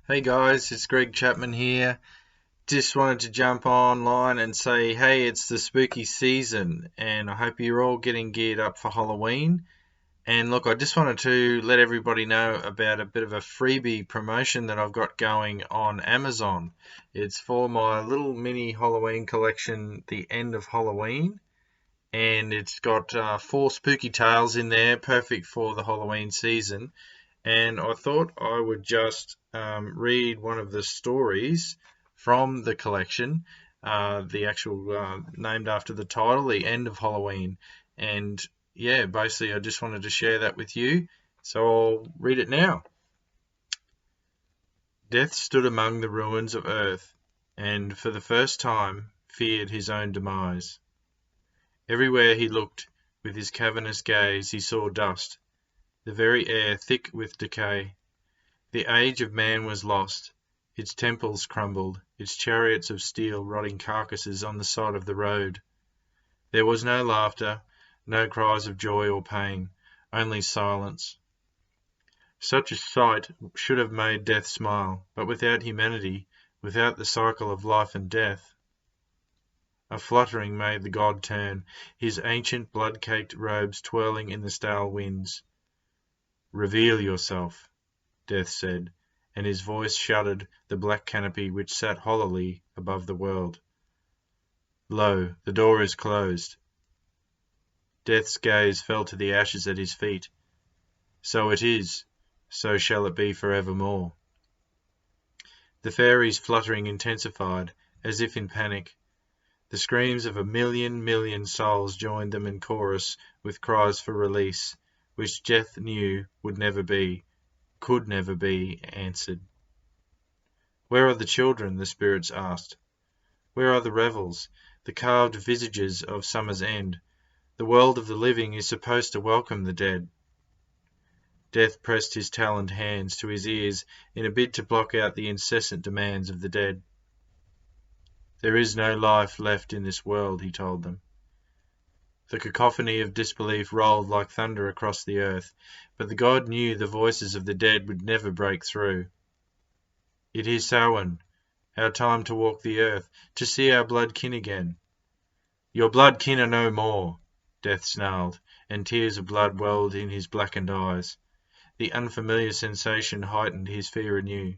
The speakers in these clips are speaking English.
Hey guys, it's Chapman here. Just wanted to jump online and say, hey, it's the spooky season, and I hope you're all getting geared up for Halloween. And look, I just wanted to let everybody know about a bit of a freebie promotion that I've got going on Amazon. It's for my little mini Halloween collection, The End of Halloween, and it's got 4 spooky tales in there, perfect for the Halloween season. And I thought I would just read one of the stories from the collection, the actual named after the title, The End of Halloween. And yeah, basically, I just wanted to share that with you. So I'll read it now. Death stood among the ruins of earth, and for the first time feared his own demise. Everywhere he looked, with his cavernous gaze, he saw dust, the very air thick with decay. The age of man was lost, its temples crumbled, its chariots of steel rotting carcasses on the side of the road. There was no laughter, no cries of joy or pain, only silence. Such a sight should have made death smile, but without humanity, without the cycle of life and death. A fluttering made the god turn, his ancient blood-caked robes twirling in the stale winds. "Reveal yourself," Death said, and his voice shuddered the black canopy which sat hollowly above the world. "Lo, the door is closed." Death's gaze fell to the ashes at his feet. "So it is, so shall it be for evermore." The fairies' fluttering intensified, as if in panic. The screams of a million souls joined them in chorus with cries for release, which Death knew would never be, could never be, answered. "Where are the children?" the spirits asked. "Where are the revels, the carved visages of summer's end? The world of the living is supposed to welcome the dead." Death pressed his taloned hands to his ears in a bid to block out the incessant demands of the dead. "There is no life left in this world," he told them. The cacophony of disbelief rolled like thunder across the earth, but the god knew the voices of the dead would never break through. "It is Samhain, our time to walk the earth, to see our blood kin again." "Your blood kin are no more," Death snarled, and tears of blood welled in his blackened eyes. The unfamiliar sensation heightened his fear anew.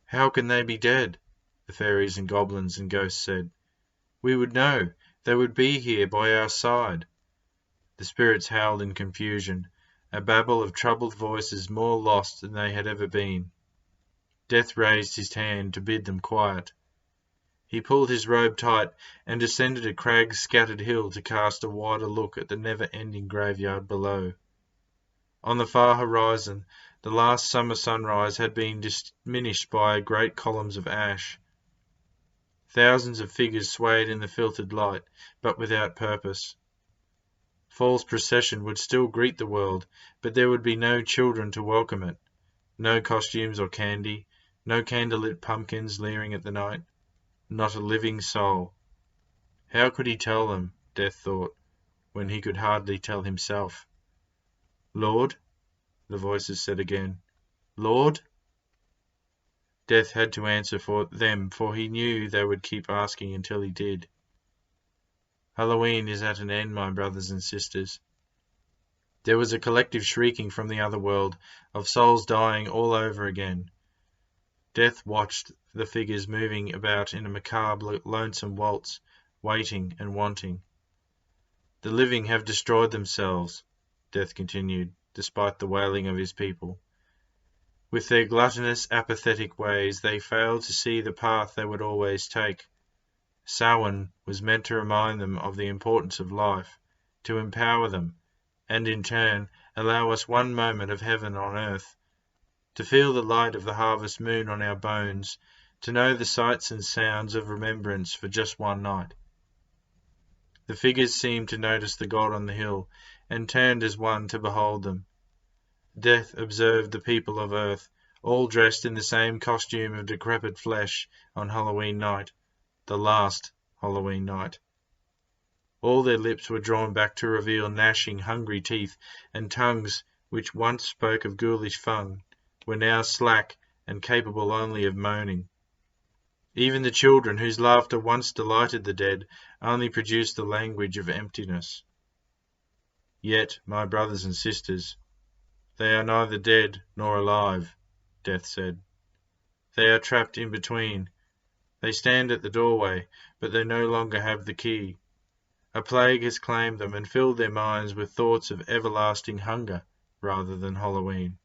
"How can they be dead?" the fairies and goblins and ghosts said. "We would know, they would be here by our side." The spirits howled in confusion, a babel of troubled voices more lost than they had ever been. Death raised his hand to bid them quiet. He pulled his robe tight and descended a crag-scattered hill to cast a wider look at the never-ending graveyard below. On the far horizon, the last summer sunrise had been diminished by great columns of ash. Thousands of figures swayed in the filtered light, but without purpose. Fall's procession would still greet the world, but there would be no children to welcome it, no costumes or candy, no candlelit pumpkins leering at the night, not a living soul. How could he tell them, Death thought, when he could hardly tell himself? "Lord?" the voices said again. "Lord?" Death had to answer for them, for he knew they would keep asking until he did. Halloween is at an end, my brothers and sisters. There was a collective shrieking from the other world, of souls dying all over again. Death watched the figures moving about in a macabre, lonesome waltz, waiting and wanting. "The living have destroyed themselves," Death continued, despite the wailing of his people. "With their gluttonous, apathetic ways they fail to see the path they would always take. Samhain was meant to remind them of the importance of life, to empower them, and in turn allow us one moment of heaven on earth, to feel the light of the harvest moon on our bones, to know the sights and sounds of remembrance for just one night." The figures seemed to notice the god on the hill, and turned as one to behold them. Death observed the people of earth, all dressed in the same costume of decrepit flesh, on Halloween night, the last Halloween night. All their lips were drawn back to reveal gnashing, hungry teeth, and tongues which once spoke of ghoulish fun were now slack and capable only of moaning. Even the children, whose laughter once delighted the dead, only produced the language of emptiness. Yet, my brothers and sisters, they are neither dead nor alive, Death said. They are trapped in between. They stand at the doorway, but they no longer have the key. A plague has claimed them and filled their minds with thoughts of everlasting hunger rather than Halloween.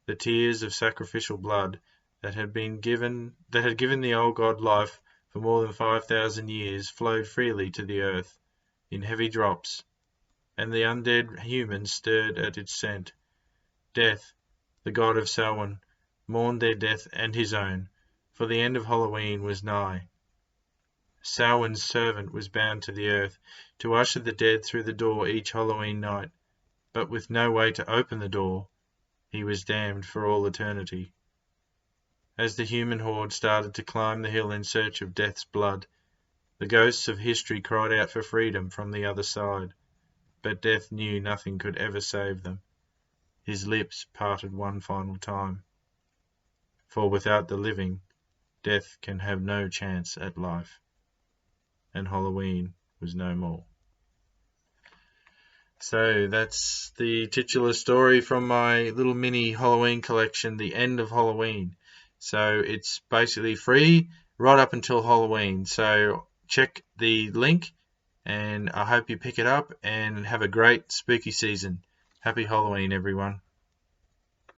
The tears of sacrificial blood that had given the old god life for more than 5,000 years flowed freely to the earth in heavy drops, and the undead humans stirred at its scent. Death, the god of Samhain, mourned their death and his own, for the end of Halloween was nigh. Samhain's servant was bound to the earth to usher the dead through the door each Halloween night, but with no way to open the door, he was damned for all eternity. As the human horde started to climb the hill in search of Death's blood, the ghosts of history cried out for freedom from the other side, but Death knew nothing could ever save them. His lips parted one final time. For without the living, Death can have no chance at life. And Halloween was no more. So that's the titular story from my little mini Halloween collection, The End of Halloween. So it's basically free right up until Halloween. So check the link, and I hope you pick it up and have a great spooky season. Happy Halloween, everyone.